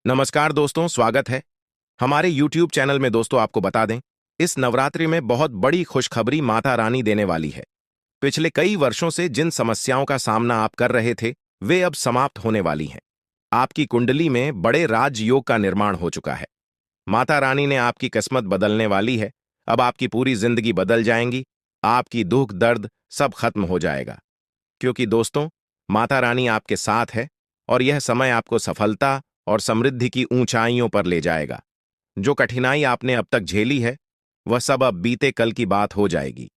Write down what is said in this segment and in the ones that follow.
नमस्कार दोस्तों, स्वागत है हमारे YouTube चैनल में। दोस्तों, आपको बता दें, इस नवरात्रि में बहुत बड़ी खुशखबरी माता रानी देने वाली है। पिछले कई वर्षों से जिन समस्याओं का सामना आप कर रहे थे, वे अब समाप्त होने वाली हैं। आपकी कुंडली में बड़े राजयोग का निर्माण हो चुका है। माता रानी ने आपकी किस्मत बदलने वाली है। अब आपकी पूरी जिंदगी बदल जाएंगी। आपकी दुख दर्द सब खत्म हो जाएगा, क्योंकि दोस्तों, माता रानी आपके साथ है और यह समय आपको सफलता और समृद्धि की ऊंचाइयों पर ले जाएगा। जो कठिनाई आपने अब तक झेली है, वह सब अब बीते कल की बात हो जाएगी,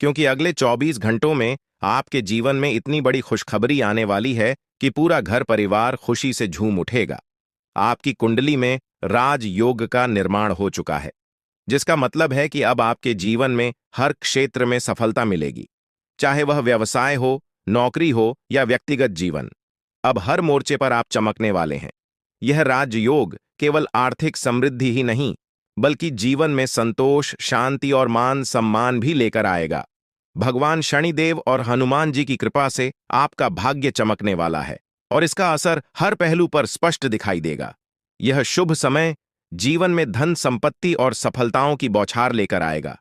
क्योंकि अगले 24 घंटों में आपके जीवन में इतनी बड़ी खुशखबरी आने वाली है कि पूरा घर परिवार खुशी से झूम उठेगा। आपकी कुंडली में राजयोग का निर्माण हो चुका है, जिसका मतलब है कि अब आपके जीवन में हर क्षेत्र में सफलता मिलेगी, चाहे वह व्यवसाय हो, नौकरी हो या व्यक्तिगत जीवन। अब हर मोर्चे पर आप चमकने वाले हैं। यह राजयोग केवल आर्थिक समृद्धि ही नहीं, बल्कि जीवन में संतोष, शांति और मान सम्मान भी लेकर आएगा। भगवान शनिदेव और हनुमान जी की कृपा से आपका भाग्य चमकने वाला है और इसका असर हर पहलू पर स्पष्ट दिखाई देगा। यह शुभ समय जीवन में धन संपत्ति और सफलताओं की बौछार लेकर आएगा।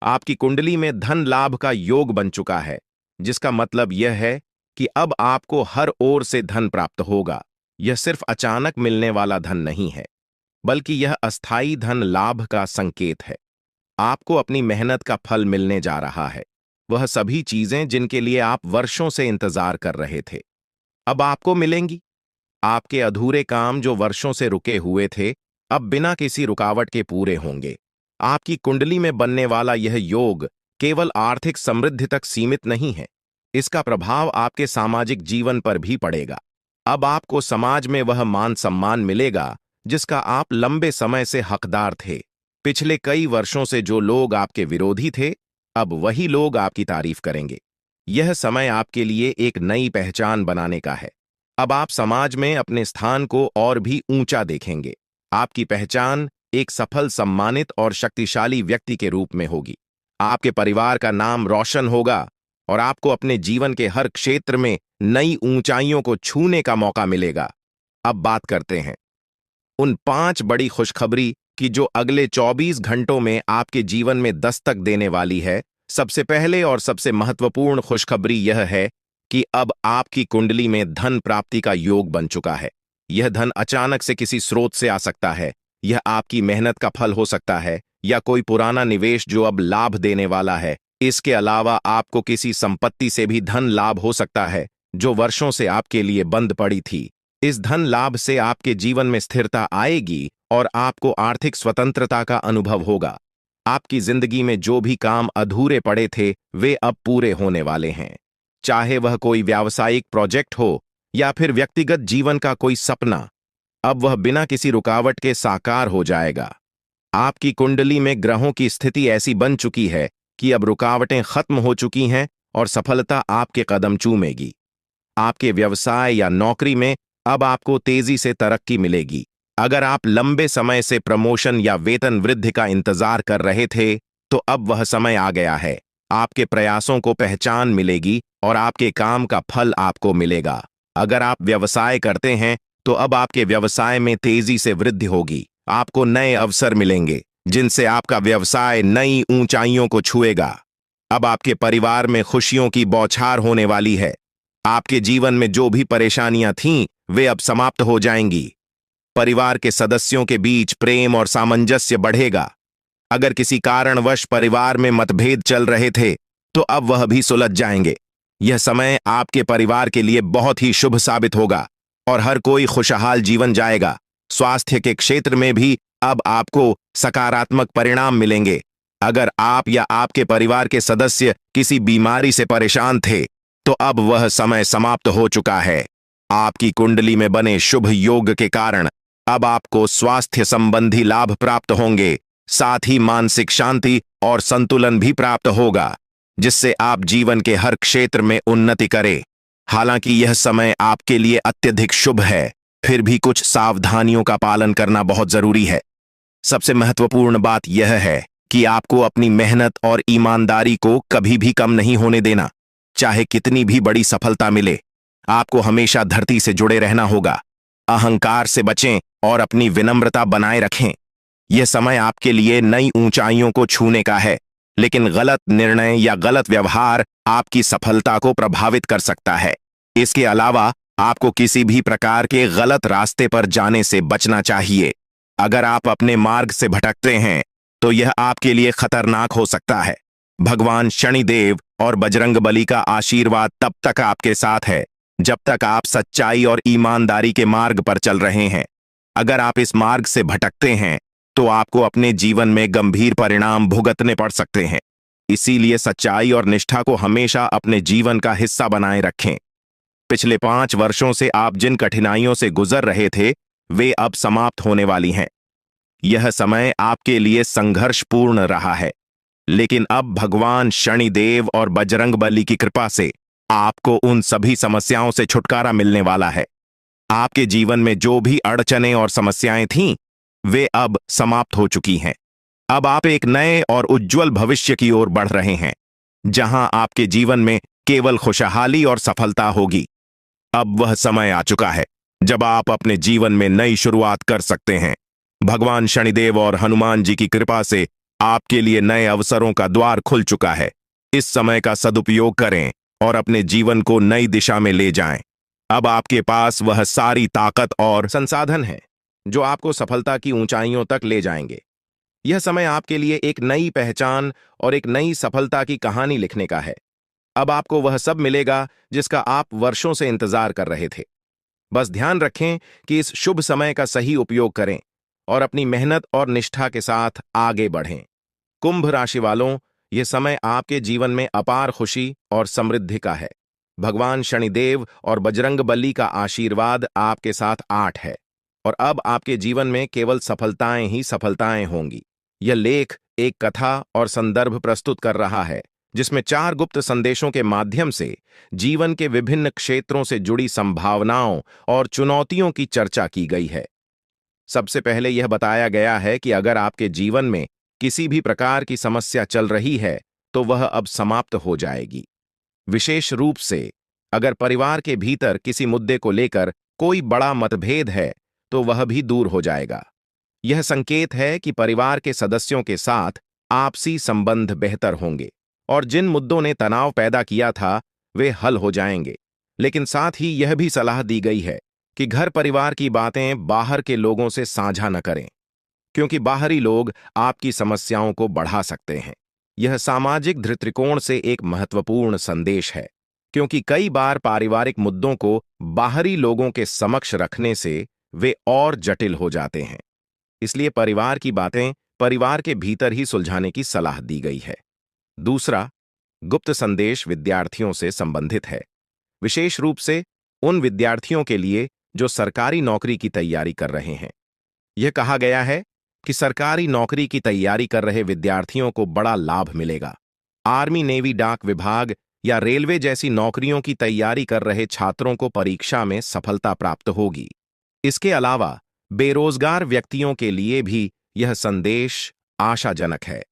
आपकी कुंडली में धन लाभ का योग बन चुका है, जिसका मतलब यह है कि अब आपको हर ओर से धन प्राप्त होगा। यह सिर्फ अचानक मिलने वाला धन नहीं है, बल्कि यह अस्थायी धन लाभ का संकेत है। आपको अपनी मेहनत का फल मिलने जा रहा है। वह सभी चीजें जिनके लिए आप वर्षों से इंतजार कर रहे थे, अब आपको मिलेंगी। आपके अधूरे काम जो वर्षों से रुके हुए थे, अब बिना किसी रुकावट के पूरे होंगे। आपकी कुंडली में बनने वाला यह योग केवल आर्थिक समृद्धि तक सीमित नहीं है, इसका प्रभाव आपके सामाजिक जीवन पर भी पड़ेगा। अब आपको समाज में वह मान सम्मान मिलेगा जिसका आप लंबे समय से हकदार थे। पिछले कई वर्षों से जो लोग आपके विरोधी थे, अब वही लोग आपकी तारीफ करेंगे। यह समय आपके लिए एक नई पहचान बनाने का है। अब आप समाज में अपने स्थान को और भी ऊंचा देखेंगे। आपकी पहचान एक सफल, सम्मानित और शक्तिशाली व्यक्ति के रूप में होगी। आपके परिवार का नाम रोशन होगा और आपको अपने जीवन के हर क्षेत्र में नई ऊंचाइयों को छूने का मौका मिलेगा। अब बात करते हैं उन 5 बड़ी खुशखबरी की जो अगले 24 घंटों में आपके जीवन में दस्तक देने वाली है। सबसे पहले और सबसे महत्वपूर्ण खुशखबरी यह है कि अब आपकी कुंडली में धन प्राप्ति का योग बन चुका है। यह धन अचानक से किसी स्रोत से आ सकता है। यह आपकी मेहनत का फल हो सकता है या कोई पुराना निवेश जो अब लाभ देने वाला है। इसके अलावा आपको किसी संपत्ति से भी धन लाभ हो सकता है जो वर्षों से आपके लिए बंद पड़ी थी। इस धन लाभ से आपके जीवन में स्थिरता आएगी और आपको आर्थिक स्वतंत्रता का अनुभव होगा। आपकी जिंदगी में जो भी काम अधूरे पड़े थे, वे अब पूरे होने वाले हैं। चाहे वह कोई व्यावसायिक प्रोजेक्ट हो या फिर व्यक्तिगत जीवन का कोई सपना, अब वह बिना किसी रुकावट के साकार हो जाएगा। आपकी कुंडली में ग्रहों की स्थिति ऐसी बन चुकी है कि अब रुकावटें खत्म हो चुकी हैं और सफलता आपके कदम चूमेगी। आपके व्यवसाय या नौकरी में अब आपको तेजी से तरक्की मिलेगी। अगर आप लंबे समय से प्रमोशन या वेतन वृद्धि का इंतजार कर रहे थे, तो अब वह समय आ गया है। आपके प्रयासों को पहचान मिलेगी और आपके काम का फल आपको मिलेगा। अगर आप व्यवसाय करते हैं, तो अब आपके व्यवसाय में तेजी से वृद्धि होगी। आपको नए अवसर मिलेंगे जिनसे आपका व्यवसाय नई ऊंचाइयों को छुएगा। अब आपके परिवार में खुशियों की बौछार होने वाली है। आपके जीवन में जो भी परेशानियां थीं, वे अब समाप्त हो जाएंगी। परिवार के सदस्यों के बीच प्रेम और सामंजस्य बढ़ेगा। अगर किसी कारणवश परिवार में मतभेद चल रहे थे, तो अब वह भी सुलझ जाएंगे। यह समय आपके परिवार के लिए बहुत ही शुभ साबित होगा और हर कोई खुशहाल जीवन जाएगा। स्वास्थ्य के क्षेत्र में भी अब आपको सकारात्मक परिणाम मिलेंगे। अगर आप या आपके परिवार के सदस्य किसी बीमारी से परेशान थे, तो अब वह समय समाप्त हो चुका है। आपकी कुंडली में बने शुभ योग के कारण अब आपको स्वास्थ्य संबंधी लाभ प्राप्त होंगे। साथ ही मानसिक शांति और संतुलन भी प्राप्त होगा, जिससे आप जीवन के हर क्षेत्र में उन्नति करें। हालांकि यह समय आपके लिए अत्यधिक शुभ है, फिर भी कुछ सावधानियों का पालन करना बहुत जरूरी है। सबसे महत्वपूर्ण बात यह है कि आपको अपनी मेहनत और ईमानदारी को कभी भी कम नहीं होने देना। चाहे कितनी भी बड़ी सफलता मिले, आपको हमेशा धरती से जुड़े रहना होगा। अहंकार से बचें और अपनी विनम्रता बनाए रखें। यह समय आपके लिए नई ऊंचाइयों को छूने का है, लेकिन गलत निर्णय या गलत व्यवहार आपकी सफलता को प्रभावित कर सकता है। इसके अलावा आपको किसी भी प्रकार के गलत रास्ते पर जाने से बचना चाहिए। अगर आप अपने मार्ग से भटकते हैं तो यह आपके लिए खतरनाक हो सकता है। भगवान शनिदेव और बजरंगबली का आशीर्वाद तब तक आपके साथ है जब तक आप सच्चाई और ईमानदारी के मार्ग पर चल रहे हैं। अगर आप इस मार्ग से भटकते हैं तो आपको अपने जीवन में गंभीर परिणाम भुगतने पड़ सकते हैं। इसीलिए सच्चाई और निष्ठा को हमेशा अपने जीवन का हिस्सा बनाए रखें। पिछले 5 वर्षों से आप जिन कठिनाइयों से गुजर रहे थे वे अब समाप्त होने वाली हैं। यह समय आपके लिए संघर्षपूर्ण रहा है, लेकिन अब भगवान शनिदेव और बजरंगबली की कृपा से आपको उन सभी समस्याओं से छुटकारा मिलने वाला है। आपके जीवन में जो भी अड़चनें और समस्याएं थीं, वे अब समाप्त हो चुकी हैं। अब आप एक नए और उज्जवल भविष्य की ओर बढ़ रहे हैं, जहां आपके जीवन में केवल खुशहाली और सफलता होगी। अब वह समय आ चुका है जब आप अपने जीवन में नई शुरुआत कर सकते हैं। भगवान शनिदेव और हनुमान जी की कृपा से आपके लिए नए अवसरों का द्वार खुल चुका है। इस समय का सदुपयोग करें और अपने जीवन को नई दिशा में ले जाएं। अब आपके पास वह सारी ताकत और संसाधन है जो आपको सफलता की ऊंचाइयों तक ले जाएंगे। यह समय आपके लिए एक नई पहचान और एक नई सफलता की कहानी लिखने का है। अब आपको वह सब मिलेगा जिसका आप वर्षों से इंतजार कर रहे थे। बस ध्यान रखें कि इस शुभ समय का सही उपयोग करें और अपनी मेहनत और निष्ठा के साथ आगे बढ़ें। कुंभ राशि वालों, यह समय आपके जीवन में अपार खुशी और समृद्धि का है। भगवान शनिदेव और बजरंगबली का आशीर्वाद आपके साथ आठ है और अब आपके जीवन में केवल सफलताएं ही सफलताएं होंगी। यह लेख एक कथा और संदर्भ प्रस्तुत कर रहा है जिसमें 4 गुप्त संदेशों के माध्यम से जीवन के विभिन्न क्षेत्रों से जुड़ी संभावनाओं और चुनौतियों की चर्चा की गई है। सबसे पहले यह बताया गया है कि अगर आपके जीवन में किसी भी प्रकार की समस्या चल रही है तो वह अब समाप्त हो जाएगी। विशेष रूप से अगर परिवार के भीतर किसी मुद्दे को लेकर कोई बड़ा मतभेद है तो वह भी दूर हो जाएगा। यह संकेत है कि परिवार के सदस्यों के साथ आपसी संबंध बेहतर होंगे और जिन मुद्दों ने तनाव पैदा किया था वे हल हो जाएंगे। लेकिन साथ ही यह भी सलाह दी गई है कि घर परिवार की बातें बाहर के लोगों से साझा न करें, क्योंकि बाहरी लोग आपकी समस्याओं को बढ़ा सकते हैं। यह सामाजिक दृष्टिकोण से एक महत्वपूर्ण संदेश है, क्योंकि कई बार पारिवारिक मुद्दों को बाहरी लोगों के समक्ष रखने से वे और जटिल हो जाते हैं। इसलिए परिवार की बातें परिवार के भीतर ही सुलझाने की सलाह दी गई है। दूसरा गुप्त संदेश विद्यार्थियों से संबंधित है, विशेष रूप से उन विद्यार्थियों के लिए जो सरकारी नौकरी की तैयारी कर रहे हैं। यह कहा गया है कि सरकारी नौकरी की तैयारी कर रहे विद्यार्थियों को बड़ा लाभ मिलेगा। आर्मी, नेवी, डाक विभाग या रेलवे जैसी नौकरियों की तैयारी कर रहे छात्रों को परीक्षा में सफलता प्राप्त होगी। इसके अलावा बेरोजगार व्यक्तियों के लिए भी यह संदेश आशाजनक है।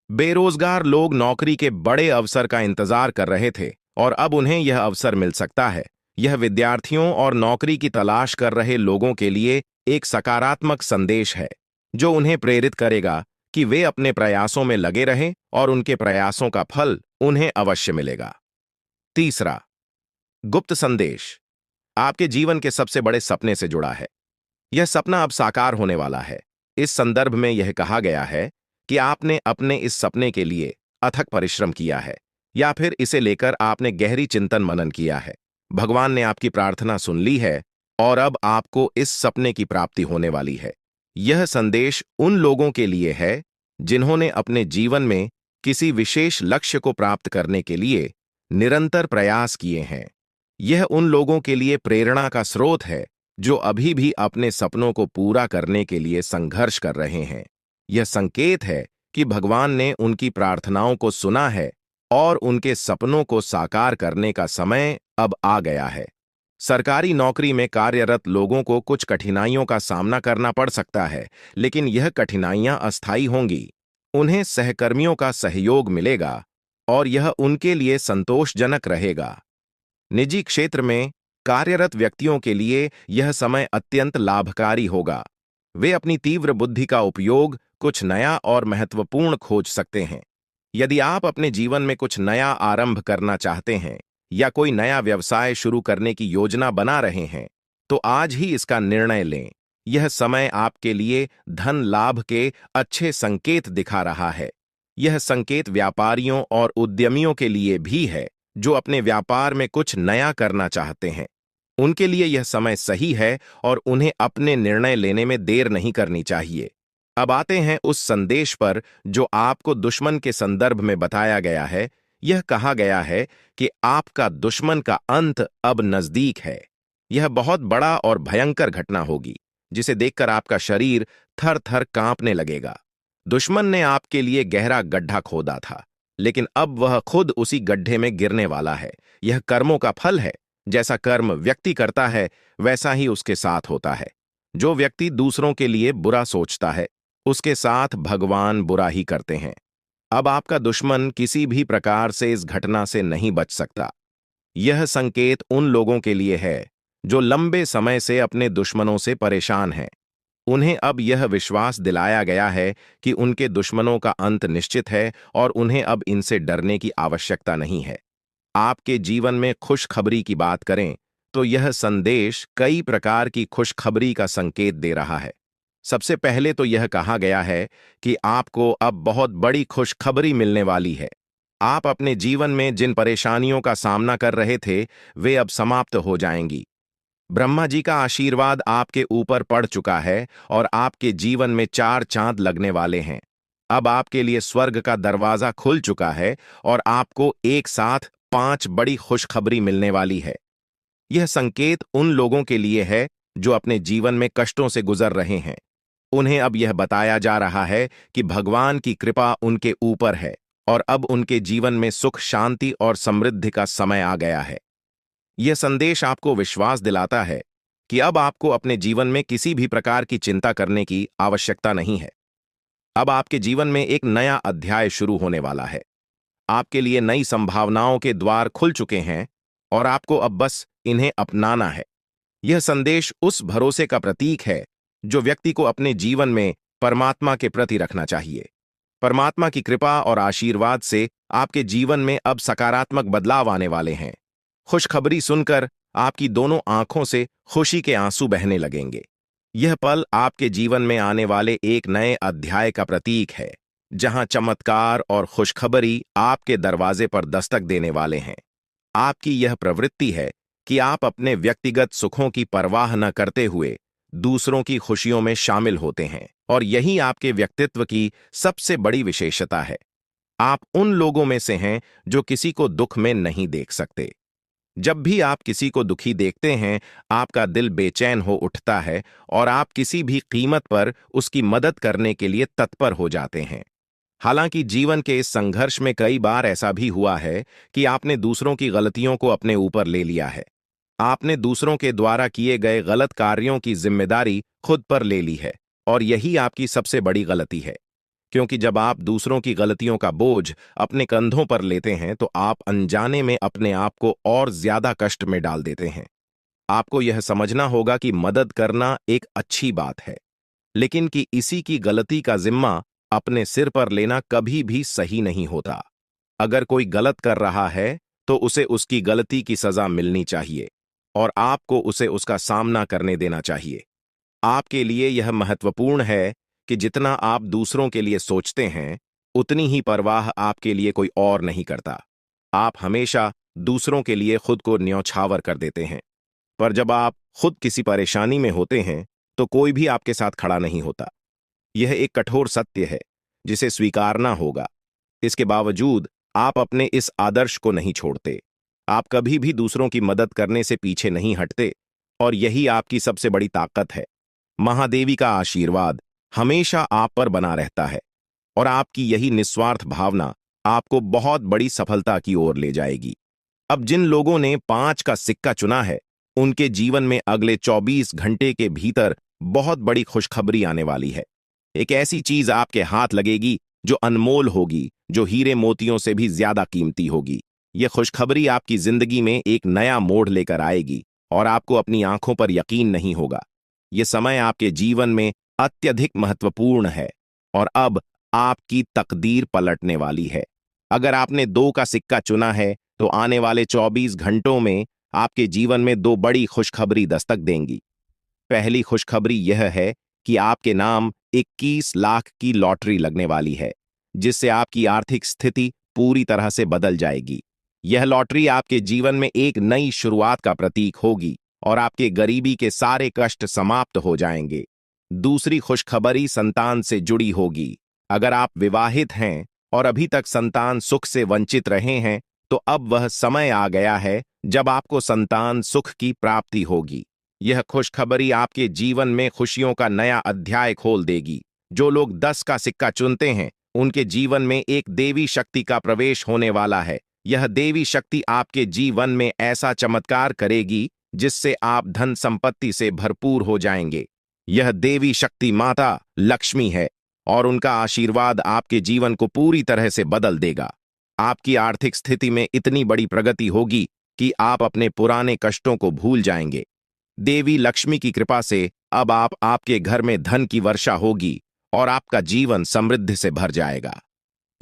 बेरोजगार लोग नौकरी के बड़े अवसर का इंतजार कर रहे थे और अब उन्हें यह अवसर मिल सकता है। यह विद्यार्थियों और नौकरी की तलाश कर रहे लोगों के लिए एक सकारात्मक संदेश है जो उन्हें प्रेरित करेगा कि वे अपने प्रयासों में लगे रहें और उनके प्रयासों का फल उन्हें अवश्य मिलेगा। तीसरा गुप्त संदेश आपके जीवन के सबसे बड़े सपने से जुड़ा है। यह सपना अब साकार होने वाला है। इस संदर्भ में यह कहा गया है कि आपने अपने इस सपने के लिए अथक परिश्रम किया है या फिर इसे लेकर आपने गहरी चिंतन मनन किया है। भगवान ने आपकी प्रार्थना सुन ली है और अब आपको इस सपने की प्राप्ति होने वाली है। यह संदेश उन लोगों के लिए है जिन्होंने अपने जीवन में किसी विशेष लक्ष्य को प्राप्त करने के लिए निरंतर प्रयास किए हैं। यह उन लोगों के लिए प्रेरणा का स्रोत है जो अभी भी अपने सपनों को पूरा करने के लिए संघर्ष कर रहे हैं। यह संकेत है कि भगवान ने उनकी प्रार्थनाओं को सुना है और उनके सपनों को साकार करने का समय अब आ गया है। सरकारी नौकरी में कार्यरत लोगों को कुछ कठिनाइयों का सामना करना पड़ सकता है, लेकिन यह कठिनाइयां अस्थायी होंगी। उन्हें सहकर्मियों का सहयोग मिलेगा और यह उनके लिए संतोषजनक रहेगा। निजी क्षेत्र में कार्यरत व्यक्तियों के लिए यह समय अत्यंत लाभकारी होगा। वे अपनी तीव्र बुद्धि का उपयोग कुछ नया और महत्वपूर्ण खोज सकते हैं। यदि आप अपने जीवन में कुछ नया आरंभ करना चाहते हैं या कोई नया व्यवसाय शुरू करने की योजना बना रहे हैं, तो आज ही इसका निर्णय लें। यह समय आपके लिए धन लाभ के अच्छे संकेत दिखा रहा है। यह संकेत व्यापारियों और उद्यमियों के लिए भी है जो अपने व्यापार में कुछ नया करना चाहते हैं। उनके लिए यह समय सही है और उन्हें अपने निर्णय लेने में देर नहीं करनी चाहिए। अब आते हैं उस संदेश पर जो आपको दुश्मन के संदर्भ में बताया गया है। यह कहा गया है कि आपका दुश्मन का अंत अब नजदीक है। यह बहुत बड़ा और भयंकर घटना होगी जिसे देखकर आपका शरीर थर थर कांपने लगेगा। दुश्मन ने आपके लिए गहरा गड्ढा खोदा था, लेकिन अब वह खुद उसी गड्ढे में गिरने वाला है। यह कर्मों का फल है। जैसा कर्म व्यक्ति करता है वैसा ही उसके साथ होता है। जो व्यक्ति दूसरों के लिए बुरा सोचता है उसके साथ भगवान बुरा ही करते हैं। अब आपका दुश्मन किसी भी प्रकार से इस घटना से नहीं बच सकता। यह संकेत उन लोगों के लिए है जो लंबे समय से अपने दुश्मनों से परेशान हैं। उन्हें अब यह विश्वास दिलाया गया है कि उनके दुश्मनों का अंत निश्चित है और उन्हें अब इनसे डरने की आवश्यकता नहीं है। आपके जीवन में खुशखबरी की बात करें तो यह संदेश कई प्रकार की खुशखबरी का संकेत दे रहा है। सबसे पहले तो यह कहा गया है कि आपको अब बहुत बड़ी खुशखबरी मिलने वाली है। आप अपने जीवन में जिन परेशानियों का सामना कर रहे थे वे अब समाप्त हो जाएंगी। ब्रह्मा जी का आशीर्वाद आपके ऊपर पड़ चुका है और आपके जीवन में 4 चांद लगने वाले हैं। अब आपके लिए स्वर्ग का दरवाजा खुल चुका है और आपको एक साथ 5 बड़ी खुशखबरी मिलने वाली है। यह संकेत उन लोगों के लिए है जो अपने जीवन में कष्टों से गुजर रहे हैं। उन्हें अब यह बताया जा रहा है कि भगवान की कृपा उनके ऊपर है और अब उनके जीवन में सुख, शांति और समृद्धि का समय आ गया है। यह संदेश आपको विश्वास दिलाता है कि अब आपको अपने जीवन में किसी भी प्रकार की चिंता करने की आवश्यकता नहीं है। अब आपके जीवन में एक नया अध्याय शुरू होने वाला है। आपके लिए नई संभावनाओं के द्वार खुल चुके हैं और आपको अब बस इन्हें अपनाना है। यह संदेश उस भरोसे का प्रतीक है जो व्यक्ति को अपने जीवन में परमात्मा के प्रति रखना चाहिए। परमात्मा की कृपा और आशीर्वाद से आपके जीवन में अब सकारात्मक बदलाव आने वाले हैं। खुशखबरी सुनकर आपकी दोनों आंखों से खुशी के आंसू बहने लगेंगे। यह पल आपके जीवन में आने वाले एक नए अध्याय का प्रतीक है, जहां चमत्कार और खुशखबरी आपके दरवाजे पर दस्तक देने वाले हैं। आपकी यह प्रवृत्ति है कि आप अपने व्यक्तिगत सुखों की परवाह न करते हुए दूसरों की खुशियों में शामिल होते हैं और यही आपके व्यक्तित्व की सबसे बड़ी विशेषता है। आप उन लोगों में से हैं जो किसी को दुख में नहीं देख सकते। जब भी आप किसी को दुखी देखते हैं, आपका दिल बेचैन हो उठता है और आप किसी भी कीमत पर उसकी मदद करने के लिए तत्पर हो जाते हैं। हालांकि जीवन के इस संघर्ष में कई बार ऐसा भी हुआ है कि आपने दूसरों की गलतियों को अपने ऊपर ले लिया है। आपने दूसरों के द्वारा किए गए गलत कार्यों की जिम्मेदारी खुद पर ले ली है और यही आपकी सबसे बड़ी गलती है, क्योंकि जब आप दूसरों की गलतियों का बोझ अपने कंधों पर लेते हैं तो आप अनजाने में अपने आप को और ज्यादा कष्ट में डाल देते हैं। आपको यह समझना होगा कि मदद करना एक अच्छी बात है, लेकिन कि इसी की गलती का जिम्मा अपने सिर पर लेना कभी भी सही नहीं होता। अगर कोई गलत कर रहा है तो उसे उसकी गलती की सजा मिलनी चाहिए और आपको उसे उसका सामना करने देना चाहिए। आपके लिए यह महत्वपूर्ण है कि जितना आप दूसरों के लिए सोचते हैं, उतनी ही परवाह आपके लिए कोई और नहीं करता। आप हमेशा दूसरों के लिए खुद को न्यौछावर कर देते हैं, पर जब आप खुद किसी परेशानी में होते हैं तो कोई भी आपके साथ खड़ा नहीं होता। यह एक कठोर सत्य है जिसे स्वीकारना होगा। इसके बावजूद आप अपने इस आदर्श को नहीं छोड़ते। आप कभी भी दूसरों की मदद करने से पीछे नहीं हटते और यही आपकी सबसे बड़ी ताकत है। महादेवी का आशीर्वाद हमेशा आप पर बना रहता है और आपकी यही निस्वार्थ भावना आपको बहुत बड़ी सफलता की ओर ले जाएगी। अब जिन लोगों ने 5 का सिक्का चुना है, उनके जीवन में अगले 24 घंटे के भीतर बहुत बड़ी खुशखबरी आने वाली है। एक ऐसी चीज आपके हाथ लगेगी जो अनमोल होगी, जो हीरे मोतियों से भी ज्यादा कीमती होगी। यह खुशखबरी आपकी जिंदगी में एक नया मोड़ लेकर आएगी और आपको अपनी आंखों पर यकीन नहीं होगा। ये समय आपके जीवन में अत्यधिक महत्वपूर्ण है और अब आपकी तकदीर पलटने वाली है। अगर आपने 2 का सिक्का चुना है तो आने वाले 24 घंटों में आपके जीवन में 2 बड़ी खुशखबरी दस्तक देंगी। पहली खुशखबरी यह है कि आपके नाम 21 लाख की लॉटरी लगने वाली है, जिससे आपकी आर्थिक स्थिति पूरी तरह से बदल जाएगी। यह लॉटरी आपके जीवन में एक नई शुरुआत का प्रतीक होगी और आपके गरीबी के सारे कष्ट समाप्त हो जाएंगे। दूसरी खुशखबरी संतान से जुड़ी होगी। अगर आप विवाहित हैं और अभी तक संतान सुख से वंचित रहे हैं, तो अब वह समय आ गया है जब आपको संतान सुख की प्राप्ति होगी। यह खुशखबरी आपके जीवन में खुशियों का नया अध्याय खोल देगी। जो लोग 10 का सिक्का चुनते हैं, उनके जीवन में एक देवी शक्ति का प्रवेश होने वाला है। यह देवी शक्ति आपके जीवन में ऐसा चमत्कार करेगी जिससे आप धन संपत्ति से भरपूर हो जाएंगे। यह देवी शक्ति माता लक्ष्मी है और उनका आशीर्वाद आपके जीवन को पूरी तरह से बदल देगा। आपकी आर्थिक स्थिति में इतनी बड़ी प्रगति होगी कि आप अपने पुराने कष्टों को भूल जाएंगे। देवी लक्ष्मी की कृपा से अब आपके घर में धन की वर्षा होगी और आपका जीवन समृद्धि से भर जाएगा।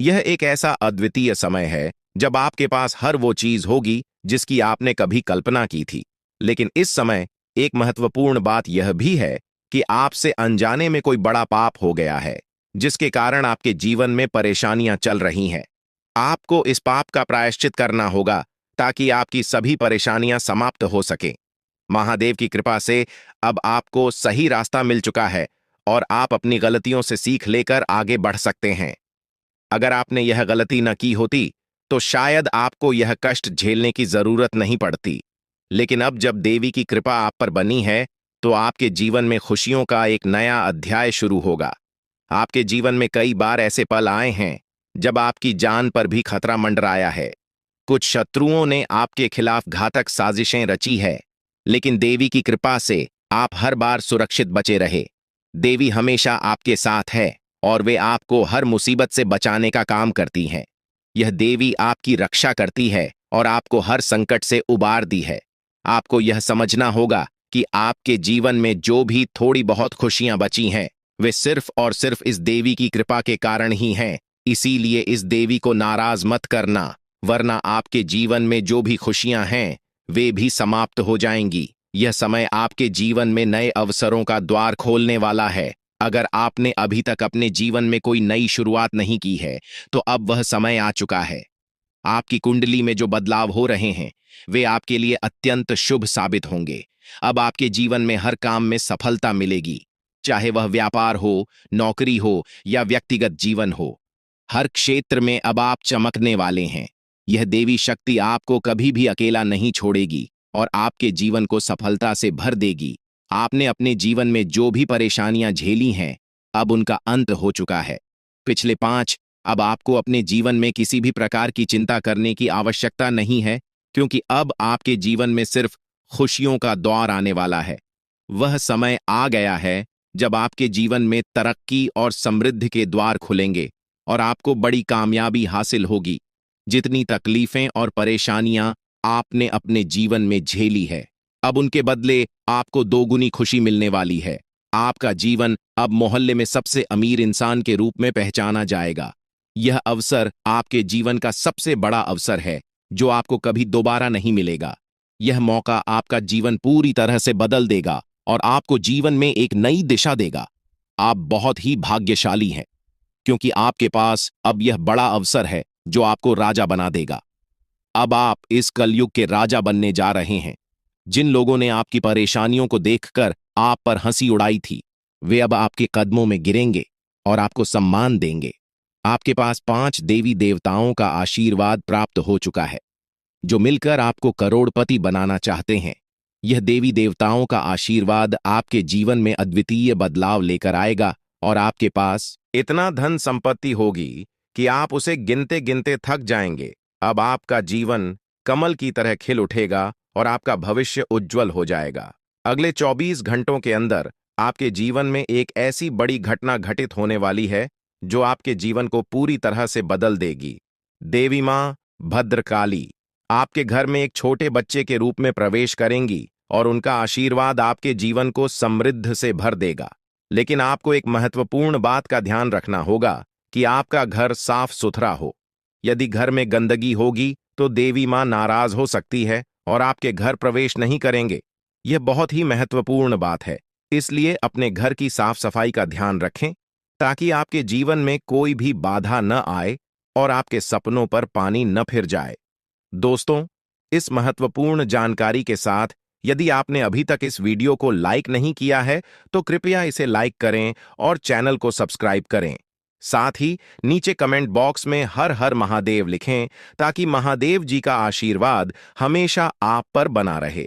यह एक ऐसा अद्वितीय समय है जब आपके पास हर वो चीज होगी जिसकी आपने कभी कल्पना की थी। लेकिन इस समय एक महत्वपूर्ण बात यह भी है कि आपसे अनजाने में कोई बड़ा पाप हो गया है, जिसके कारण आपके जीवन में परेशानियां चल रही हैं। आपको इस पाप का प्रायश्चित करना होगा ताकि आपकी सभी परेशानियां समाप्त हो सकें। महादेव की कृपा से अब आपको सही रास्ता मिल चुका है और आप अपनी गलतियों से सीख लेकर आगे बढ़ सकते हैं। अगर आपने यह गलती न की होती तो शायद आपको यह कष्ट झेलने की जरूरत नहीं पड़ती। लेकिन अब जब देवी की कृपा आप पर बनी है तो आपके जीवन में खुशियों का एक नया अध्याय शुरू होगा। आपके जीवन में कई बार ऐसे पल आए हैं जब आपकी जान पर भी खतरा मंडराया है। कुछ शत्रुओं ने आपके खिलाफ घातक साजिशें रची है, लेकिन देवी की कृपा से आप हर बार सुरक्षित बचे रहे। देवी हमेशा आपके साथ है और वे आपको हर मुसीबत से बचाने का काम करती हैं। यह देवी आपकी रक्षा करती है और आपको हर संकट से उबार दी है। आपको यह समझना होगा कि आपके जीवन में जो भी थोड़ी बहुत खुशियां बची हैं, वे सिर्फ और सिर्फ इस देवी की कृपा के कारण ही हैं। इसीलिए इस देवी को नाराज मत करना, वरना आपके जीवन में जो भी खुशियां हैं वे भी समाप्त हो जाएंगी। यह समय आपके जीवन में नए अवसरों का द्वार खोलने वाला है। अगर आपने अभी तक अपने जीवन में कोई नई शुरुआत नहीं की है तो अब वह समय आ चुका है। आपकी कुंडली में जो बदलाव हो रहे हैं वे आपके लिए अत्यंत शुभ साबित होंगे। अब आपके जीवन में हर काम में सफलता मिलेगी, चाहे वह व्यापार हो, नौकरी हो या व्यक्तिगत जीवन हो। हर क्षेत्र में अब आप चमकने वाले हैं। यह देवी शक्ति आपको कभी भी अकेला नहीं छोड़ेगी और आपके जीवन को सफलता से भर देगी। आपने अपने जीवन में जो भी परेशानियां झेली हैं, अब उनका अंत हो चुका है। पिछले 5 अब आपको अपने जीवन में किसी भी प्रकार की चिंता करने की आवश्यकता नहीं है, क्योंकि अब आपके जीवन में सिर्फ खुशियों का दौर आने वाला है। वह समय आ गया है जब आपके जीवन में तरक्की और समृद्धि के द्वार खुलेंगे और आपको बड़ी कामयाबी हासिल होगी। जितनी तकलीफें और परेशानियां आपने अपने जीवन में झेली है, अब उनके बदले आपको दोगुनी खुशी मिलने वाली है। आपका जीवन अब मोहल्ले में सबसे अमीर इंसान के रूप में पहचाना जाएगा। यह अवसर आपके जीवन का सबसे बड़ा अवसर है जो आपको कभी दोबारा नहीं मिलेगा। यह मौका आपका जीवन पूरी तरह से बदल देगा और आपको जीवन में एक नई दिशा देगा। आप बहुत ही भाग्यशाली हैं, क्योंकि आपके पास अब यह बड़ा अवसर है जो आपको राजा बना देगा। अब आप इस कलयुग के राजा बनने जा रहे हैं। जिन लोगों ने आपकी परेशानियों को देखकर आप पर हंसी उड़ाई थी, वे अब आपके कदमों में गिरेंगे और आपको सम्मान देंगे। आपके पास 5 देवी देवताओं का आशीर्वाद प्राप्त हो चुका है, जो मिलकर आपको करोड़पति बनाना चाहते हैं। यह देवी देवताओं का आशीर्वाद आपके जीवन में अद्वितीय बदलाव लेकर आएगा और आपके पास इतना धन संपत्ति होगी कि आप उसे गिनते गिनते थक जाएंगे। अब आपका जीवन कमल की तरह खिल उठेगा और आपका भविष्य उज्जवल हो जाएगा। अगले 24 घंटों के अंदर आपके जीवन में एक ऐसी बड़ी घटना घटित होने वाली है जो आपके जीवन को पूरी तरह से बदल देगी। देवी मां भद्रकाली आपके घर में एक छोटे बच्चे के रूप में प्रवेश करेंगी और उनका आशीर्वाद आपके जीवन को समृद्ध से भर देगा। लेकिन आपको एक महत्वपूर्ण बात का ध्यान रखना होगा कि आपका घर साफ सुथरा हो। यदि घर में गंदगी होगी तो देवी मां नाराज हो सकती है और आपके घर प्रवेश नहीं करेंगे। यह बहुत ही महत्वपूर्ण बात है, इसलिए अपने घर की साफ सफाई का ध्यान रखें ताकि आपके जीवन में कोई भी बाधा न आए और आपके सपनों पर पानी न फिर जाए। दोस्तों, इस महत्वपूर्ण जानकारी के साथ यदि आपने अभी तक इस वीडियो को लाइक नहीं किया है तो कृपया इसे लाइक करें और चैनल को सब्सक्राइब करें। साथ ही नीचे कमेंट बॉक्स में हर हर महादेव लिखें ताकि महादेव जी का आशीर्वाद हमेशा आप पर बना रहे।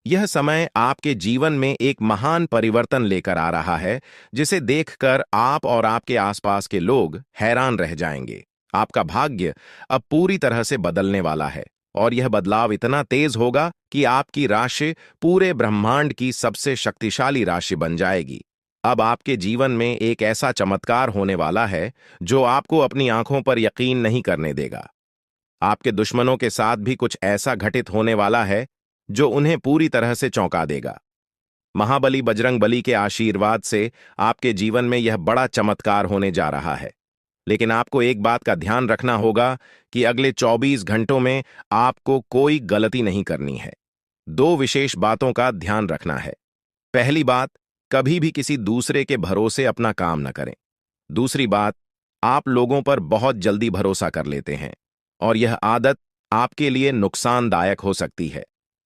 यह समय आपके जीवन में एक महान परिवर्तन लेकर आ रहा है, जिसे देखकर आप और आपके आसपास के लोग हैरान रह जाएंगे। आपका भाग्य अब पूरी तरह से बदलने वाला है और यह बदलाव इतना तेज होगा कि आपकी राशि पूरे ब्रह्मांड की सबसे शक्तिशाली राशि बन जाएगी। अब आपके जीवन में एक ऐसा चमत्कार होने वाला है जो आपको अपनी आंखों पर यकीन नहीं करने देगा। आपके दुश्मनों के साथ भी कुछ ऐसा घटित होने वाला है जो उन्हें पूरी तरह से चौंका देगा। महाबली बजरंग बली के आशीर्वाद से आपके जीवन में यह बड़ा चमत्कार होने जा रहा है। लेकिन आपको एक बात का ध्यान रखना होगा कि अगले 24 घंटों में आपको कोई गलती नहीं करनी है। दो विशेष बातों का ध्यान रखना है। पहली बात, कभी भी किसी दूसरे के भरोसे अपना काम न करें। दूसरी बात, आप लोगों पर बहुत जल्दी भरोसा कर लेते हैं और यह आदत आपके लिए नुकसानदायक हो सकती है।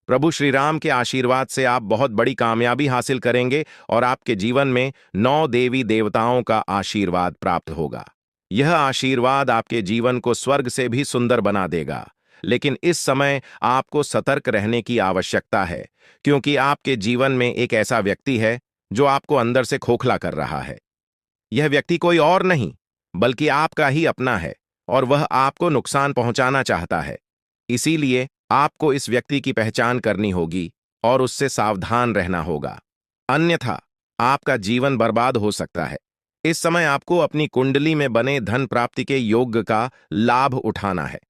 प्रभु श्री राम के आशीर्वाद से आप बहुत बड़ी कामयाबी हासिल करेंगे और आपके जीवन में 9 देवी देवताओं का आशीर्वाद प्राप्त होगा। यह आशीर्वाद आपके जीवन को स्वर्ग से भी सुंदर बना देगा। लेकिन इस समय आपको सतर्क रहने की आवश्यकता है, क्योंकि आपके जीवन में एक ऐसा व्यक्ति है जो आपको अंदर से खोखला कर रहा है। यह व्यक्ति कोई और नहीं बल्कि आपका ही अपना है और वह आपको नुकसान पहुंचाना चाहता है। इसीलिए आपको इस व्यक्ति की पहचान करनी होगी और उससे सावधान रहना होगा, अन्यथा आपका जीवन बर्बाद हो सकता है। इस समय आपको अपनी कुंडली में बने धन प्राप्ति के योग का लाभ उठाना है।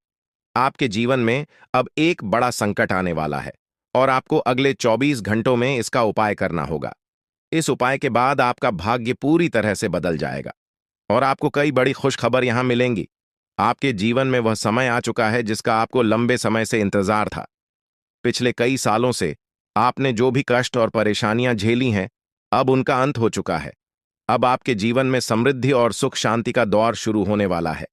आपके जीवन में अब एक बड़ा संकट आने वाला है और आपको अगले 24 घंटों में इसका उपाय करना होगा। इस उपाय के बाद आपका भाग्य पूरी तरह से बदल जाएगा और आपको कई बड़ी खुशखबर यहां मिलेंगी। आपके जीवन में वह समय आ चुका है जिसका आपको लंबे समय से इंतजार था। पिछले कई सालों से आपने जो भी कष्ट और परेशानियां झेली हैं, अब उनका अंत हो चुका है। अब आपके जीवन में समृद्धि और सुख शांति का दौर शुरू होने वाला है।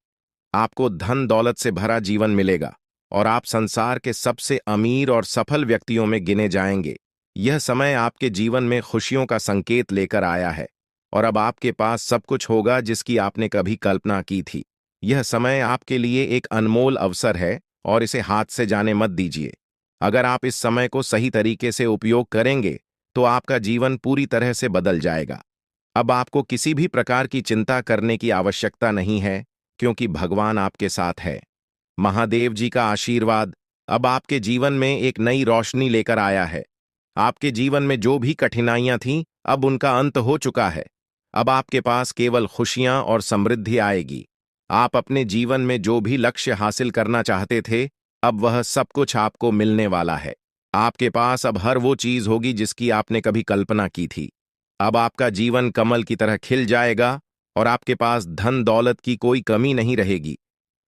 आपको धन दौलत से भरा जीवन मिलेगा और आप संसार के सबसे अमीर और सफल व्यक्तियों में गिने जाएंगे। यह समय आपके जीवन में खुशियों का संकेत लेकर आया है और अब आपके पास सब कुछ होगा जिसकी आपने कभी कल्पना की थी। यह समय आपके लिए एक अनमोल अवसर है और इसे हाथ से जाने मत दीजिए। अगर आप इस समय को सही तरीके से उपयोग करेंगे तो आपका जीवन पूरी तरह से बदल जाएगा। अब आपको किसी भी प्रकार की चिंता करने की आवश्यकता नहीं है, क्योंकि भगवान आपके साथ है। महादेव जी का आशीर्वाद अब आपके जीवन में एक नई रोशनी लेकर आया है। आपके जीवन में जो भी कठिनाइयां थीं, अब उनका अंत हो चुका है। अब आपके पास केवल खुशियां और समृद्धि आएगी। आप अपने जीवन में जो भी लक्ष्य हासिल करना चाहते थे, अब वह सब कुछ आपको मिलने वाला है। आपके पास अब हर वो चीज होगी जिसकी आपने कभी कल्पना की थी। अब आपका जीवन कमल की तरह खिल जाएगा और आपके पास धन दौलत की कोई कमी नहीं रहेगी।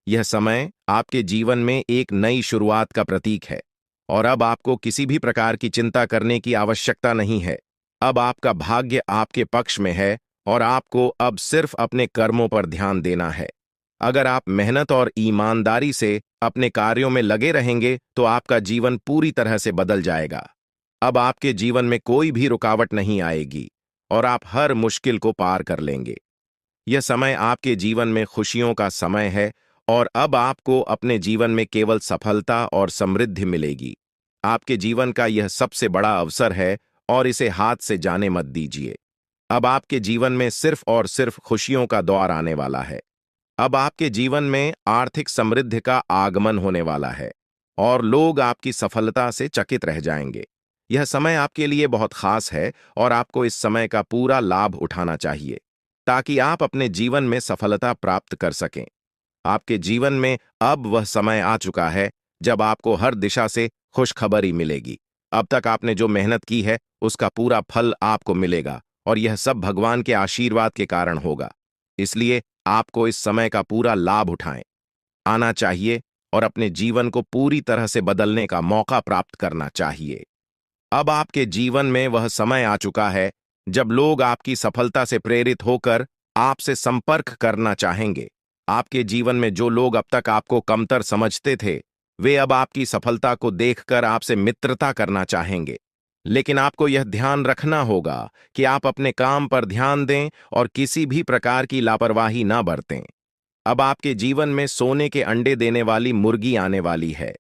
यह समय आपके जीवन में एक नई शुरुआत का प्रतीक है और अब आपको किसी भी प्रकार की चिंता करने की आवश्यकता नहीं है। अब आपका भाग्य आपके पक्ष में है और आपको अब सिर्फ अपने कर्मों पर ध्यान देना है। अगर आप मेहनत और ईमानदारी से अपने कार्यों में लगे रहेंगे तो आपका जीवन पूरी तरह से बदल जाएगा। अब आपके जीवन में कोई भी रुकावट नहीं आएगी और आप हर मुश्किल को पार कर लेंगे। यह समय आपके जीवन में खुशियों का समय है और अब आपको अपने जीवन में केवल सफलता और समृद्धि मिलेगी। आपके जीवन का यह सबसे बड़ा अवसर है और इसे हाथ से जाने मत दीजिए। अब आपके जीवन में सिर्फ और सिर्फ खुशियों का दौर आने वाला है। अब आपके जीवन में आर्थिक समृद्धि का आगमन होने वाला है और लोग आपकी सफलता से चकित रह जाएंगे। यह समय आपके लिए बहुत खास है और आपको इस समय का पूरा लाभ उठाना चाहिए ताकि आप अपने जीवन में सफलता प्राप्त कर सकें। आपके जीवन में अब वह समय आ चुका है जब आपको हर दिशा से खुशखबरी मिलेगी। अब तक आपने जो मेहनत की है उसका पूरा फल आपको मिलेगा और यह सब भगवान के आशीर्वाद के कारण होगा। इसलिए आपको इस समय का पूरा लाभ उठाएं आना चाहिए और अपने जीवन को पूरी तरह से बदलने का मौका प्राप्त करना चाहिए। अब आपके जीवन में वह समय आ चुका है जब लोग आपकी सफलता से प्रेरित होकर आपसे संपर्क करना चाहेंगे। आपके जीवन में जो लोग अब तक आपको कमतर समझते थे, वे अब आपकी सफलता को देखकर आपसे मित्रता करना चाहेंगे। लेकिन आपको यह ध्यान रखना होगा कि आप अपने काम पर ध्यान दें और किसी भी प्रकार की लापरवाही ना बरतें। अब आपके जीवन में सोने के अंडे देने वाली मुर्गी आने वाली है।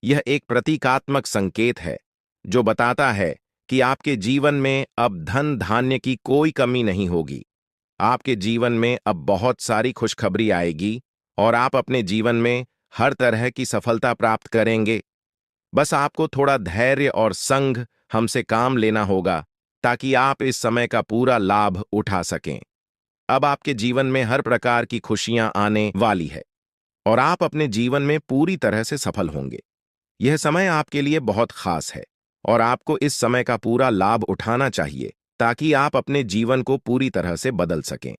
यह एक प्रतीकात्मक संकेत है जो बताता है कि आपके जीवन में अब धन धान्य की कोई कमी नहीं होगी। आपके जीवन में अब बहुत सारी खुशखबरी आएगी और आप अपने जीवन में हर तरह की सफलता प्राप्त करेंगे। बस आपको थोड़ा धैर्य और संग हमसे काम लेना होगा ताकि आप इस समय का पूरा लाभ उठा सकें। अब आपके जीवन में हर प्रकार की खुशियां आने वाली है और आप अपने जीवन में पूरी तरह से सफल होंगे। यह समय आपके लिए बहुत खास है और आपको इस समय का पूरा लाभ उठाना चाहिए ताकि आप अपने जीवन को पूरी तरह से बदल सकें।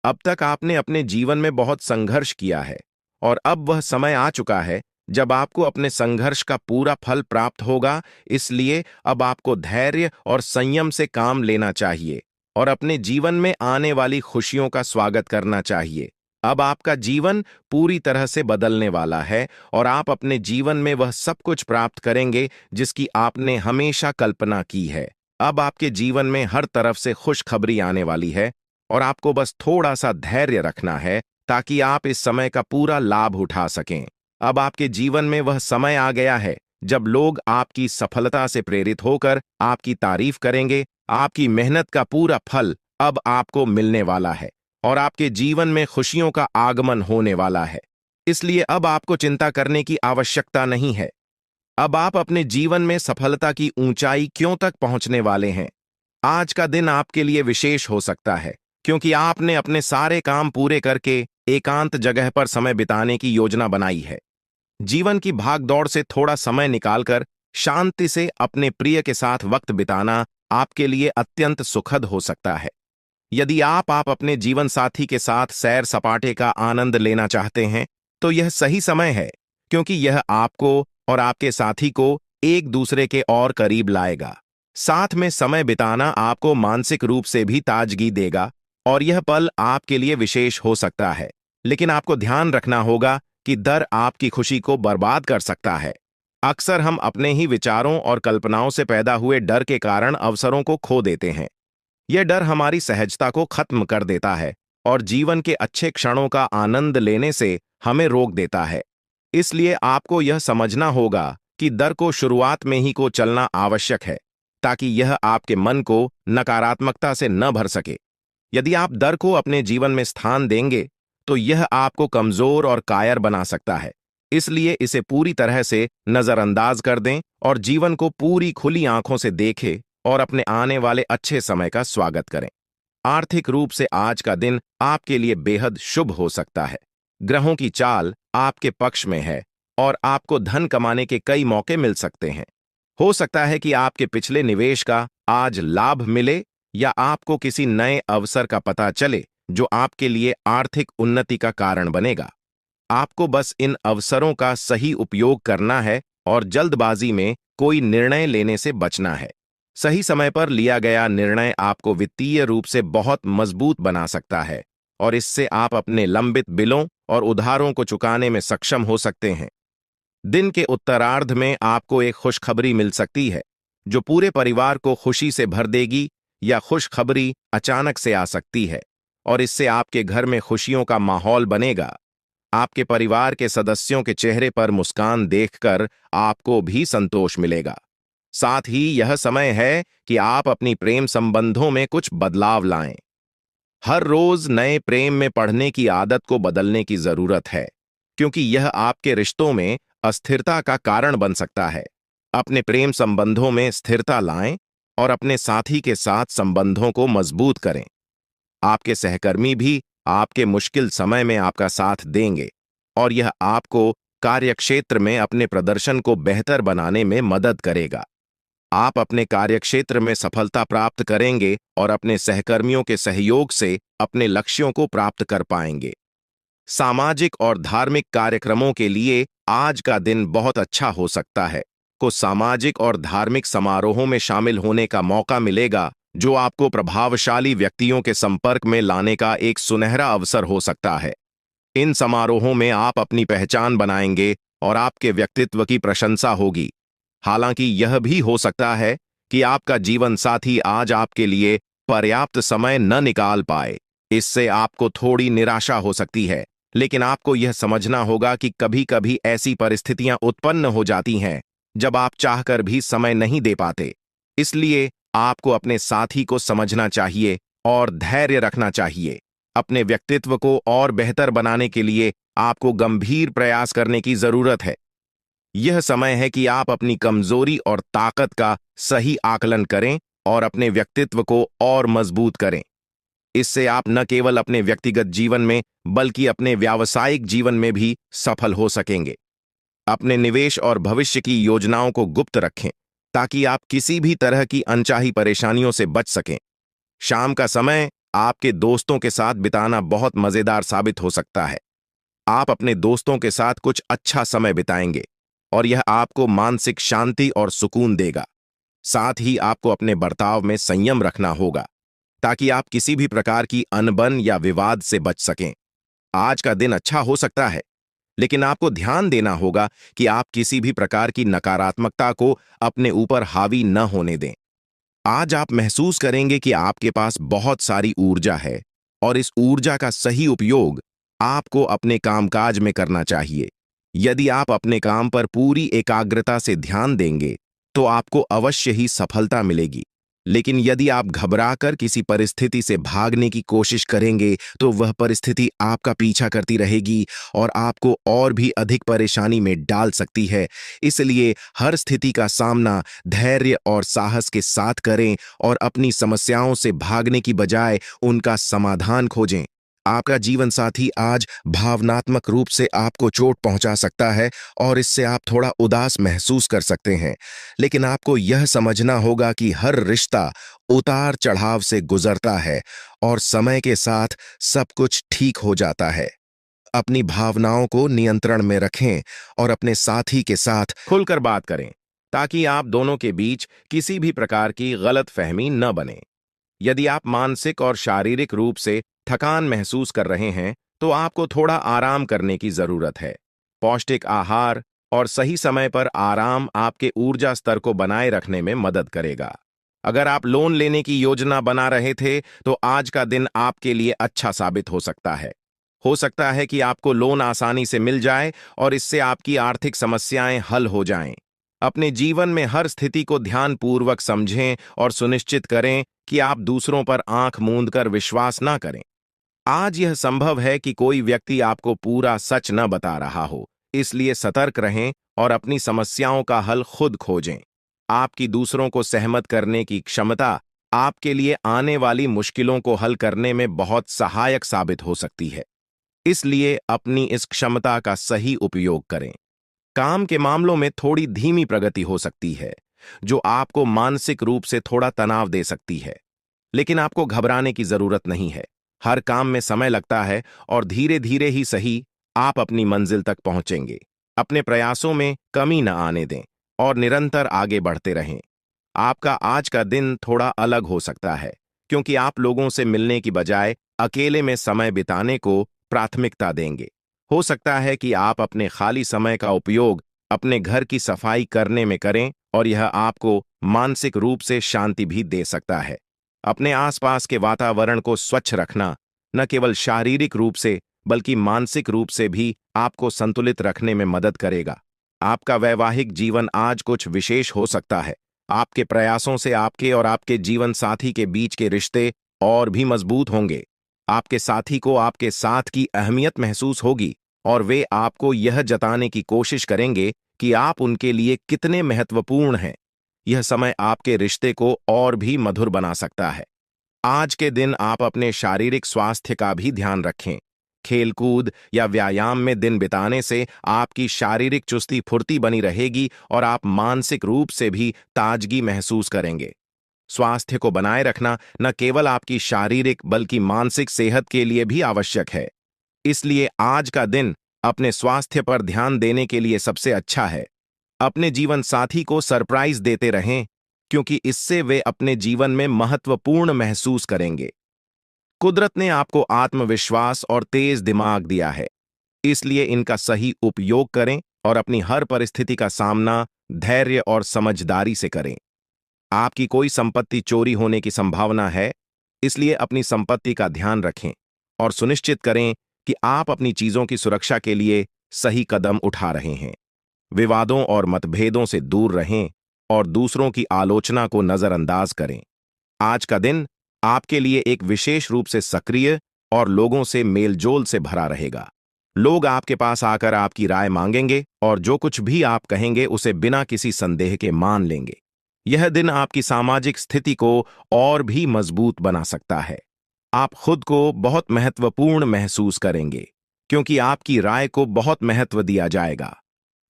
अब तक आपने अपने जीवन में बहुत संघर्ष किया है और अब वह समय आ चुका है जब आपको अपने संघर्ष का पूरा फल प्राप्त होगा। इसलिए अब आपको धैर्य और संयम से काम लेना चाहिए और अपने जीवन में आने वाली खुशियों का स्वागत करना चाहिए। अब आपका जीवन पूरी तरह से बदलने वाला है और आप अपने जीवन में वह सब कुछ प्राप्त करेंगे जिसकी आपने हमेशा कल्पना की है। अब आपके जीवन में हर तरफ से खुशखबरी आने वाली है और आपको बस थोड़ा सा धैर्य रखना है ताकि आप इस समय का पूरा लाभ उठा सकें। अब आपके जीवन में वह समय आ गया है जब लोग आपकी सफलता से प्रेरित होकर आपकी तारीफ करेंगे। आपकी मेहनत का पूरा फल अब आपको मिलने वाला है और आपके जीवन में खुशियों का आगमन होने वाला है। इसलिए अब आपको चिंता करने की आवश्यकता नहीं है। अब आप अपने जीवन में सफलता की ऊंचाई क्यों तक पहुंचने वाले हैं। आज का दिन आपके लिए विशेष हो सकता है क्योंकि आपने अपने सारे काम पूरे करके एकांत जगह पर समय बिताने की योजना बनाई है। जीवन की भागदौड़ से थोड़ा समय निकालकर शांति से अपने प्रिय के साथ वक्त बिताना आपके लिए अत्यंत सुखद हो सकता है। यदि आप अपने जीवन साथी के साथ सैर सपाटे का आनंद लेना चाहते हैं तो यह सही समय है क्योंकि यह आपको और आपके साथी को एक दूसरे के और करीब लाएगा। साथ में समय बिताना आपको मानसिक रूप से भी ताजगी देगा और यह पल आपके लिए विशेष हो सकता है। लेकिन आपको ध्यान रखना होगा कि डर आपकी खुशी को बर्बाद कर सकता है। अक्सर हम अपने ही विचारों और कल्पनाओं से पैदा हुए डर के कारण अवसरों को खो देते हैं। यह डर हमारी सहजता को खत्म कर देता है और जीवन के अच्छे क्षणों का आनंद लेने से हमें रोक देता है। इसलिए आपको यह समझना होगा कि डर को शुरुआत में ही को चलना आवश्यक है ताकि यह आपके मन को नकारात्मकता से न भर सके। यदि आप डर को अपने जीवन में स्थान देंगे तो यह आपको कमजोर और कायर बना सकता है। इसलिए इसे पूरी तरह से नजरअंदाज कर दें और जीवन को पूरी खुली आंखों से देखें और अपने आने वाले अच्छे समय का स्वागत करें। आर्थिक रूप से आज का दिन आपके लिए बेहद शुभ हो सकता है। ग्रहों की चाल आपके पक्ष में है और आपको धन कमाने के कई मौके मिल सकते हैं। हो सकता है कि आपके पिछले निवेश का आज लाभ मिले या आपको किसी नए अवसर का पता चले जो आपके लिए आर्थिक उन्नति का कारण बनेगा। आपको बस इन अवसरों का सही उपयोग करना है और जल्दबाजी में कोई निर्णय लेने से बचना है। सही समय पर लिया गया निर्णय आपको वित्तीय रूप से बहुत मजबूत बना सकता है और इससे आप अपने लंबित बिलों और उधारों को चुकाने में सक्षम हो सकते हैं। दिन के उत्तरार्ध में आपको एक खुशखबरी मिल सकती है जो पूरे परिवार को खुशी से भर देगी या खुशखबरी अचानक से आ सकती है और इससे आपके घर में खुशियों का माहौल बनेगा। आपके परिवार के सदस्यों के चेहरे पर मुस्कान देखकर आपको भी संतोष मिलेगा। साथ ही यह समय है कि आप अपनी प्रेम संबंधों में कुछ बदलाव लाएं। हर रोज नए प्रेम में पढ़ने की आदत को बदलने की जरूरत है क्योंकि यह आपके रिश्तों में अस्थिरता का कारण बन सकता है। अपने प्रेम संबंधों में स्थिरता लाएं और अपने साथी के साथ संबंधों को मजबूत करें। आपके सहकर्मी भी आपके मुश्किल समय में आपका साथ देंगे और यह आपको कार्यक्षेत्र में अपने प्रदर्शन को बेहतर बनाने में मदद करेगा। आप अपने कार्यक्षेत्र में सफलता प्राप्त करेंगे और अपने सहकर्मियों के सहयोग से अपने लक्ष्यों को प्राप्त कर पाएंगे। सामाजिक और धार्मिक कार्यक्रमों के लिए आज का दिन बहुत अच्छा हो सकता है। को सामाजिक और धार्मिक समारोहों में शामिल होने का मौका मिलेगा, जो आपको प्रभावशाली व्यक्तियों के संपर्क में लाने का एक सुनहरा अवसर हो सकता है। इन समारोहों में आप अपनी पहचान बनाएंगे और आपके व्यक्तित्व की प्रशंसा होगी। हालांकि यह भी हो सकता है कि आपका जीवन साथी आज आपके लिए पर्याप्त समय न निकाल पाए। इससे आपको थोड़ी निराशा हो सकती है, लेकिन आपको यह समझना होगा कि कभी-कभी ऐसी परिस्थितियां उत्पन्न हो जाती हैं जब आप चाहकर भी समय नहीं दे पाते। इसलिए आपको अपने साथी को समझना चाहिए और धैर्य रखना चाहिए। अपने व्यक्तित्व को और बेहतर बनाने के लिए आपको गंभीर प्रयास करने की जरूरत है। यह समय है कि आप अपनी कमजोरी और ताकत का सही आकलन करें और अपने व्यक्तित्व को और मजबूत करें। इससे आप न केवल अपने व्यक्तिगत जीवन में बल्कि अपने व्यावसायिक जीवन में भी सफल हो सकेंगे। अपने निवेश और भविष्य की योजनाओं को गुप्त रखें ताकि आप किसी भी तरह की अनचाही परेशानियों से बच सकें। शाम का समय आपके दोस्तों के साथ बिताना बहुत मजेदार साबित हो सकता है। आप अपने दोस्तों के साथ कुछ अच्छा समय बिताएंगे और यह आपको मानसिक शांति और सुकून देगा। साथ ही आपको अपने बर्ताव में संयम रखना होगा ताकि आप किसी भी प्रकार की अनबन या विवाद से बच सकें। आज का दिन अच्छा हो सकता है, लेकिन आपको ध्यान देना होगा कि आप किसी भी प्रकार की नकारात्मकता को अपने ऊपर हावी न होने दें। आज आप महसूस करेंगे कि आपके पास बहुत सारी ऊर्जा है और इस ऊर्जा का सही उपयोग आपको अपने कामकाज में करना चाहिए। यदि आप अपने काम पर पूरी एकाग्रता से ध्यान देंगे, तो आपको अवश्य ही सफलता मिलेगी। लेकिन यदि आप घबराकर किसी परिस्थिति से भागने की कोशिश करेंगे, तो वह परिस्थिति आपका पीछा करती रहेगी और आपको और भी अधिक परेशानी में डाल सकती है। इसलिए हर स्थिति का सामना धैर्य और साहस के साथ करें और अपनी समस्याओं से भागने की बजाय उनका समाधान खोजें। आपका जीवन साथी आज भावनात्मक रूप से आपको चोट पहुंचा सकता है और इससे आप थोड़ा उदास महसूस कर सकते हैं, लेकिन आपको यह समझना होगा कि हर रिश्ता उतार चढ़ाव से गुजरता है और समय के साथ सब कुछ ठीक हो जाता है। अपनी भावनाओं को नियंत्रण में रखें और अपने साथी के साथ खुलकर बात करें ताकि आप दोनों के बीच किसी भी प्रकार की गलतफहमी न बने। यदि आप मानसिक और शारीरिक रूप से थकान महसूस कर रहे हैं, तो आपको थोड़ा आराम करने की जरूरत है। पौष्टिक आहार और सही समय पर आराम आपके ऊर्जा स्तर को बनाए रखने में मदद करेगा। अगर आप लोन लेने की योजना बना रहे थे, तो आज का दिन आपके लिए अच्छा साबित हो सकता है। हो सकता है कि आपको लोन आसानी से मिल जाए और इससे आपकी आर्थिक समस्याएं हल हो जाएं। अपने जीवन में हर स्थिति को ध्यानपूर्वक समझें और सुनिश्चित करें कि आप दूसरों पर आंख मूंद कर विश्वास ना करें। आज यह संभव है कि कोई व्यक्ति आपको पूरा सच न बता रहा हो, इसलिए सतर्क रहें और अपनी समस्याओं का हल खुद खोजें। आपकी दूसरों को सहमत करने की क्षमता आपके लिए आने वाली मुश्किलों को हल करने में बहुत सहायक साबित हो सकती है। इसलिए अपनी इस क्षमता का सही उपयोग करें। काम के मामलों में थोड़ी धीमी प्रगति हो सकती है, जो आपको मानसिक रूप से थोड़ा तनाव दे सकती है, लेकिन आपको घबराने की जरूरत नहीं है। हर काम में समय लगता है और धीरे धीरे ही सही आप अपनी मंजिल तक पहुंचेंगे। अपने प्रयासों में कमी न आने दें और निरंतर आगे बढ़ते रहें। आपका आज का दिन थोड़ा अलग हो सकता है, क्योंकि आप लोगों से मिलने की बजाय अकेले में समय बिताने को प्राथमिकता देंगे। हो सकता है कि आप अपने खाली समय का उपयोग अपने घर की सफाई करने में करें और यह आपको मानसिक रूप से शांति भी दे सकता है। अपने आसपास के वातावरण को स्वच्छ रखना न केवल शारीरिक रूप से बल्कि मानसिक रूप से भी आपको संतुलित रखने में मदद करेगा। आपका वैवाहिक जीवन आज कुछ विशेष हो सकता है। आपके प्रयासों से आपके और आपके जीवन साथी के बीच के रिश्ते और भी मजबूत होंगे। आपके साथी को आपके साथ की अहमियत महसूस होगी और वे आपको यह जताने की कोशिश करेंगे कि आप उनके लिए कितने महत्वपूर्ण हैं। यह समय आपके रिश्ते को और भी मधुर बना सकता है। आज के दिन आप अपने शारीरिक स्वास्थ्य का भी ध्यान रखें, खेलकूद या व्यायाम में दिन बिताने से आपकी शारीरिक चुस्ती फुर्ती बनी रहेगी और आप मानसिक रूप से भी ताजगी महसूस करेंगे। स्वास्थ्य को बनाए रखना न केवल आपकी शारीरिक बल्कि मानसिक सेहत के लिए भी आवश्यक है। इसलिए आज का दिन अपने स्वास्थ्य पर ध्यान देने के लिए सबसे अच्छा है। अपने जीवन साथी को सरप्राइज देते रहें, क्योंकि इससे वे अपने जीवन में महत्वपूर्ण महसूस करेंगे। कुदरत ने आपको आत्मविश्वास और तेज दिमाग दिया है, इसलिए इनका सही उपयोग करें और अपनी हर परिस्थिति का सामना धैर्य और समझदारी से करें। आपकी कोई संपत्ति चोरी होने की संभावना है, इसलिए अपनी संपत्ति का ध्यान रखें और सुनिश्चित करें कि आप अपनी चीजों की सुरक्षा के लिए सही कदम उठा रहे हैं। विवादों और मतभेदों से दूर रहें और दूसरों की आलोचना को नजरअंदाज करें। आज का दिन आपके लिए एक विशेष रूप से सक्रिय और लोगों से मेलजोल से भरा रहेगा। लोग आपके पास आकर आपकी राय मांगेंगे और जो कुछ भी आप कहेंगे उसे बिना किसी संदेह के मान लेंगे। यह दिन आपकी सामाजिक स्थिति को और भी मजबूत बना सकता है। आप खुद को बहुत महत्वपूर्ण महसूस करेंगे, क्योंकि आपकी राय को बहुत महत्व दिया जाएगा।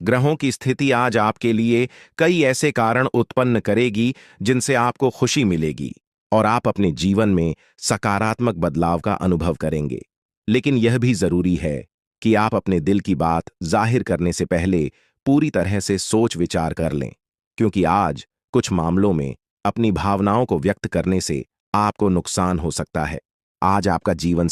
ग्रहों की स्थिति आज आपके लिए कई ऐसे कारण उत्पन्न करेगी जिनसे आपको खुशी मिलेगी और आप अपने जीवन में सकारात्मक बदलाव का अनुभव करेंगे। लेकिन यह भी जरूरी है कि आप अपने दिल की बात जाहिर करने से पहले पूरी तरह से सोच विचार कर लें, क्योंकि आज कुछ मामलों में अपनी भावनाओं को व्यक्त करने से आपको नुकसान हो सकता है। आज आपका जीवन